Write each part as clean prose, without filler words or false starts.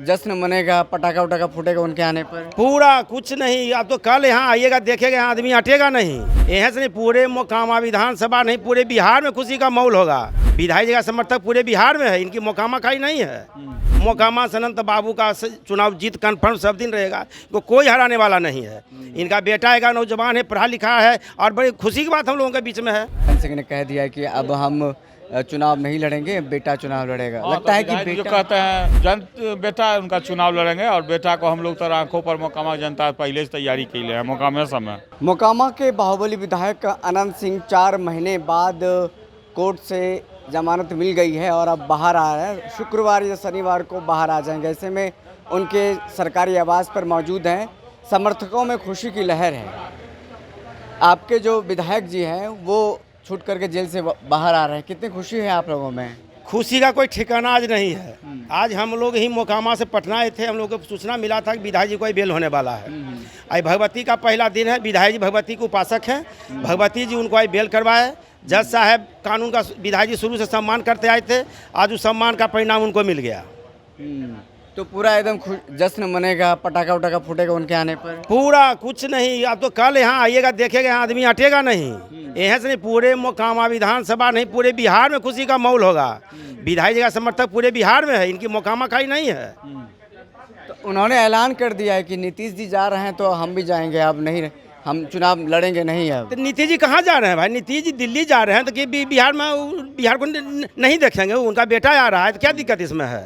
जश्न मनेगा, पटाखा उटाखा फूटेगा उनके आने पर? पूरा कुछ नहीं। अब तो कल यहाँ आइएगा, देखेगा, यहाँ आदमी हटेगा नहीं। यहाँ से नहीं, पूरे मोकामा विधानसभा नहीं, पूरे बिहार में खुशी का माहौल होगा। विधायक जी का समर्थक पूरे बिहार में है, इनकी मोकामा का ही नहीं है। मोकामा से अनंत बाबू का चुनाव जीत कन्फर्म सब दिन रहेगा, तो कोई हराने वाला नहीं है। इनका बेटा है, नौजवान है, पढ़ा लिखा है, और बड़ी खुशी की बात हम लोगों के बीच में है। अनंत सिंह ने कह दिया कि अब हम चुनाव नहीं लड़ेंगे, बेटा चुनाव लड़ेगा। लगता है कि जो बेटा कहते हैं बेटा उनका चुनाव लड़ेंगे, और बेटा को हम लोग तो आंखों पर मोकामा जनता पहले से तैयारी की है मोकामा समय। मोकामा के बाहुबली विधायक अनंत सिंह 4 महीने बाद कोर्ट से जमानत मिल गई है और अब बाहर आ रहे हैं। शुक्रवार या शनिवार को बाहर आ जाएंगे। ऐसे में उनके सरकारी आवास पर मौजूद हैं। समर्थकों में खुशी की लहर है। आपके जो विधायक जी हैं वो छूट करके जेल से बाहर आ रहे हैं, कितनी खुशी है आप लोगों में? खुशी का कोई ठिकाना आज नहीं है। आज हम लोग ही मोकामा से पटना आए थे, हम लोग को सूचना मिला था कि विधायक जी को बेल होने वाला है। आज भगवती का पहला दिन है। विधायक जी भगवती के उपासक हैं। भगवती जी उनको आज बेल करवाए। जज साहब कानून का विधायक जी शुरू से सम्मान करते आए थे, आज उस सम्मान का परिणाम उनको मिल गया। तो पूरा एकदम जश्न मनेगा, पटाखा उटाखा फूटेगा उनके आने पर? पूरा कुछ नहीं। अब तो कल यहाँ आइएगा, देखेगा, यहाँ आदमी हटेगा नहीं। यहाँ से नहीं, पूरे मोकामा विधानसभा नहीं, पूरे बिहार में खुशी का माहौल होगा। विधायक जी का समर्थक पूरे बिहार में है, इनकी मोकामा का ही नहीं है। तो उन्होंने ऐलान कर दिया है कि नीतीश जी जा रहे हैं तो हम भी जाएंगे, अब नहीं हम चुनाव लड़ेंगे नहीं। अब तो नीतीश जी कहाँ जा रहे हैं भाई? नीतीश जी दिल्ली जा रहे हैं, तो कि बिहार में बिहार को नहीं देखेंगे? उनका बेटा आ रहा है, तो क्या दिक्कत इसमें है?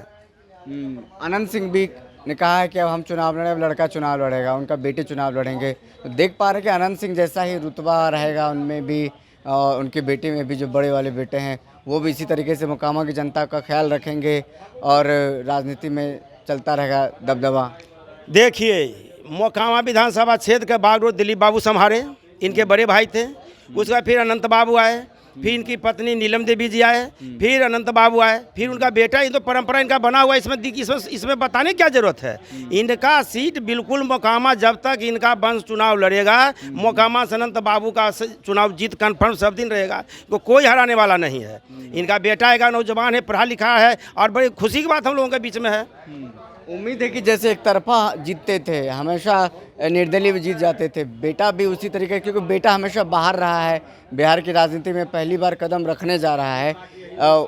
अनंत सिंह भी ने कहा है कि अब हम चुनाव लड़े, अब लड़का चुनाव लड़ेगा, उनका बेटे चुनाव लड़ेंगे। तो देख पा रहे हैं कि अनंत सिंह जैसा ही रुतबा रहेगा उनमें भी, और उनके बेटे में भी, जो बड़े वाले बेटे हैं वो भी इसी तरीके से मोकामा की जनता का ख्याल रखेंगे और राजनीति में चलता रहेगा दबदबा। देखिए, मोकामा विधानसभा क्षेत्र के बाग रोड दिलीप बाबू संभारे, इनके बड़े भाई थे। उसके बाद फिर अनंत बाबू आए, फिर इनकी पत्नी नीलम देवी जी आए, फिर अनंत बाबू आए, फिर उनका बेटा। ये तो परंपरा इनका बना हुआ है, इसमें बताने की क्या जरूरत है? इनका सीट बिल्कुल मोकामा, जब तक इनका वंश चुनाव लड़ेगा, मोकामा से अनंत बाबू का चुनाव जीत कन्फर्म सब दिन रहेगा, तो कोई हराने वाला नहीं है। इनका बेटा है, नौजवान है, पढ़ा लिखा है, और बड़ी खुशी की बात हम लोगों के बीच में है। उम्मीद है कि जैसे एक तरफा जीतते थे, हमेशा निर्दलीय भी जीत जाते थे, बेटा भी उसी तरीके, क्योंकि बेटा हमेशा बाहर रहा है, बिहार की राजनीति में पहली बार कदम रखने जा रहा है,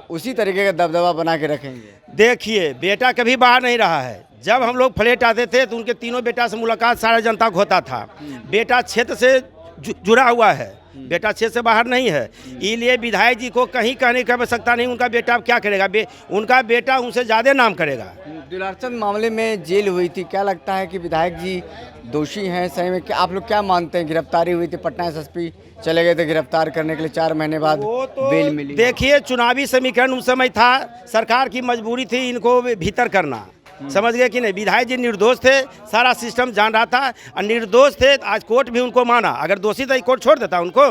उसी तरीके का दबदबा बना के रखेंगे। देखिए, बेटा कभी बाहर नहीं रहा है। जब हम लोग फ्लैट आते थे तो उनके तीनों बेटा से मुलाकात सारा जनता को होता था। बेटा क्षेत्र से जुड़ा हुआ है, बेटा क्षेत्र से बाहर नहीं है। इसलिए विधायक जी को कहीं कहने की आवश्यकता नहीं, उनका बेटा अब क्या करेगा? उनका बेटा उनसे ज़्यादा नाम करेगा। दुलारचंद मामले में जेल हुई थी, क्या लगता है कि विधायक जी दोषी हैं सही में? क्या आप लोग क्या मानते हैं? गिरफ्तारी हुई थी, पटना एसएसपी चले गए थे गिरफ्तार करने के लिए, 4 महीने बाद बेल मिली। देखिए, चुनावी समीकरण उस समय था, सरकार की मजबूरी थी इनको भीतर करना, समझ गए कि नहीं? विधायक जी निर्दोष थे, सारा सिस्टम जान रहा था, और निर्दोष थे। आज कोर्ट भी उनको माना, अगर दोषी था कोर्ट छोड़ देता उनको।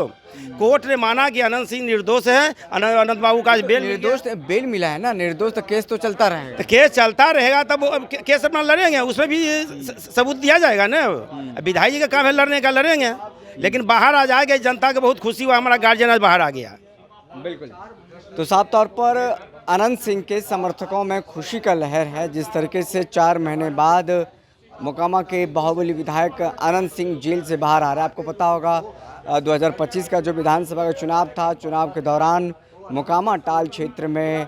कोर्ट ने माना कि अनंत सिंह निर्दोष है, अनंत बाबू का बेल निर्दोष बेल मिला है ना। निर्दोष तो केस तो चलता रहेगा। तो केस चलता रहेगा, तब केस अपना लड़ेंगे, उसमें भी सबूत दिया जाएगा ना। विधायक जी का काम है लड़ने का, लड़ेंगे। लेकिन बाहर आ जाएगा, जनता को बहुत खुशी हुआ, हमारा गार्जियन आज बाहर आ गया। बिल्कुल। तो साफ तौर पर अनंत सिंह के समर्थकों में खुशी का लहर है। जिस तरीके से 4 महीने बाद मोकामा के बाहुबली विधायक अनंत सिंह जेल से बाहर आ रहा है। आपको पता होगा 2025 का जो विधानसभा का चुनाव था, चुनाव के दौरान मोकामा टाल क्षेत्र में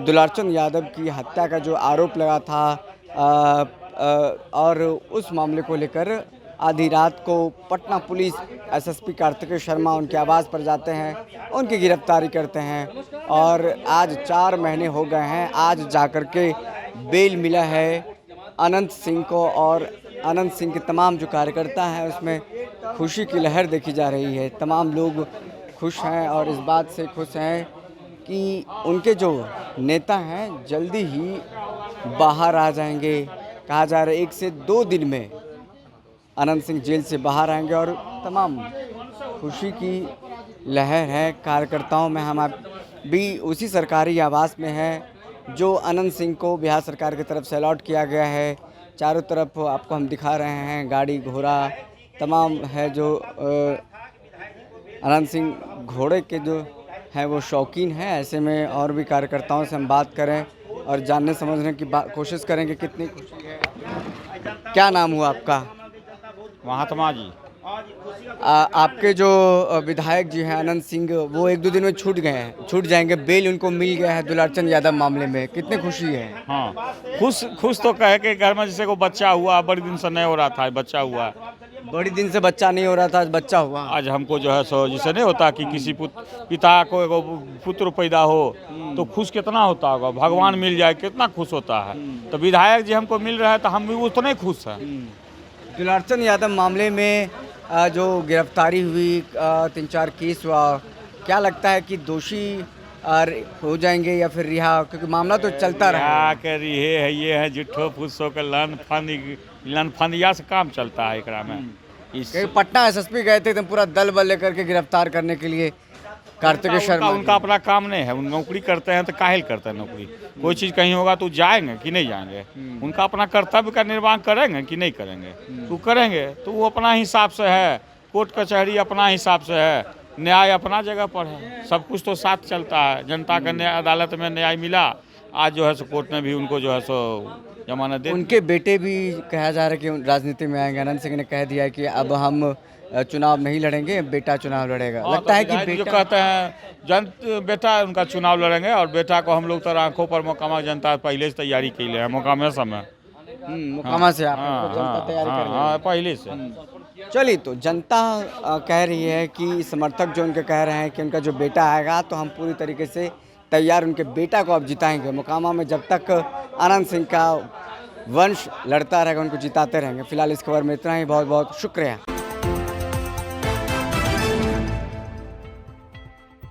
दुलारचंद यादव की हत्या का जो आरोप लगा था, और उस मामले को लेकर आधी रात को पटना पुलिस एसएसपी कार्तिकेय शर्मा उनके आवास पर जाते हैं, उनकी गिरफ्तारी करते हैं, और आज 4 महीने हो गए हैं, आज जाकर के बेल मिला है अनंत सिंह को। और अनंत सिंह के तमाम जो कार्यकर्ता हैं उसमें खुशी की लहर देखी जा रही है। तमाम लोग खुश हैं और इस बात से खुश हैं कि उनके जो नेता हैं जल्दी ही बाहर आ जाएंगे। कहा जा रहा है 1 से 2 दिन में अनंत सिंह जेल से बाहर आएंगे, और तमाम खुशी की लहर है कार्यकर्ताओं में। हम आप भी उसी सरकारी आवास में हैं जो अनंत सिंह को बिहार सरकार की तरफ से अलॉट किया गया है। चारों तरफ आपको हम दिखा रहे हैं, गाड़ी घोड़ा तमाम है। जो अनंत सिंह घोड़े के जो हैं वो शौकीन हैं। ऐसे में और भी कार्यकर्ताओं से हम बात करें और जानने समझने की कोशिश करेंगे कितनी खुशी है। क्या नाम हुआ आपका? महात्मा जी। आपके जो विधायक जी हैं अनंत सिंह, वो 1-2 दिन में छूट जाएंगे, बेल उनको मिल गया है दुलारचंद यादव मामले में, कितनी खुशी है? हाँ, खुश तो कहे कि घर में जैसे को बच्चा हुआ, बड़े दिन से नहीं हो रहा था, बच्चा हुआ। बड़ी दिन से बच्चा नहीं हो रहा था, आज बच्चा हुआ। आज हमको जो है सो जैसे नहीं होता कि किसी पिता को एगो पुत्र पैदा हो तो खुश कितना होता होगा, भगवान मिल जाए कितना खुश होता है। तो विधायक जी हमको मिल रहे हैं तो हम भी उतने खुश हैं। दुलारचंद यादव मामले में जो गिरफ्तारी हुई, 3-4 केस हुआ, क्या लगता है कि दोषी हो जाएंगे या फिर रिहा? क्योंकि मामला तो चलता रहा। क्या कर रही है ये है जिठो फुसो के लन फंदिया से काम चलता है एकरा में। कहीं पटना एसएसपी गए थे तो पूरा दल बल लेकर के गिरफ्तार करने के लिए कार्तिकेय शर्मा। उनका अपना काम नहीं है, नौकरी करते हैं तो काहे करते हैं नौकरी। कोई चीज़ कहीं होगा तो जाएंगे कि नहीं जाएंगे, उनका अपना कर्तव्य का निर्वाह करेंगे कि नहीं करेंगे। तो करेंगे तो वो अपना हिसाब से है, कोर्ट कचहरी अपना हिसाब से है, न्याय अपना जगह पर है, सब कुछ तो साथ चलता है। जनता का न्याय अदालत में न्याय मिला, आज जो है सो कोर्ट ने भी उनको जो है सो जमानत दे। उनके बेटे भी कहा जा रहा है कि राजनीति में आएंगे। अनंत सिंह ने कह दिया है कि अब हम चुनाव नहीं लड़ेंगे, बेटा चुनाव लड़ेगा। लगता है कि जो कहते हैं बेटा उनका चुनाव लड़ेंगे, और बेटा को हम लोग तो आंखों पर मोकामा जनता पहले से तैयारी के लिए है, मोकामा समय मोकामा से आप जनता तैयारी कर रही है पहले से। चलिए, तो जनता कह रही है कि समर्थक जो उनके कह रहे हैं कि उनका जो बेटा आएगा तो हम पूरी तरीके से तैयार, उनके बेटा को अब जिताएंगे। मोकामा में जब तक अनंत सिंह का वंश लड़ता रहेगा, उनको जिताते रहेंगे। फिलहाल इस खबर में इतना ही, बहुत बहुत शुक्रिया।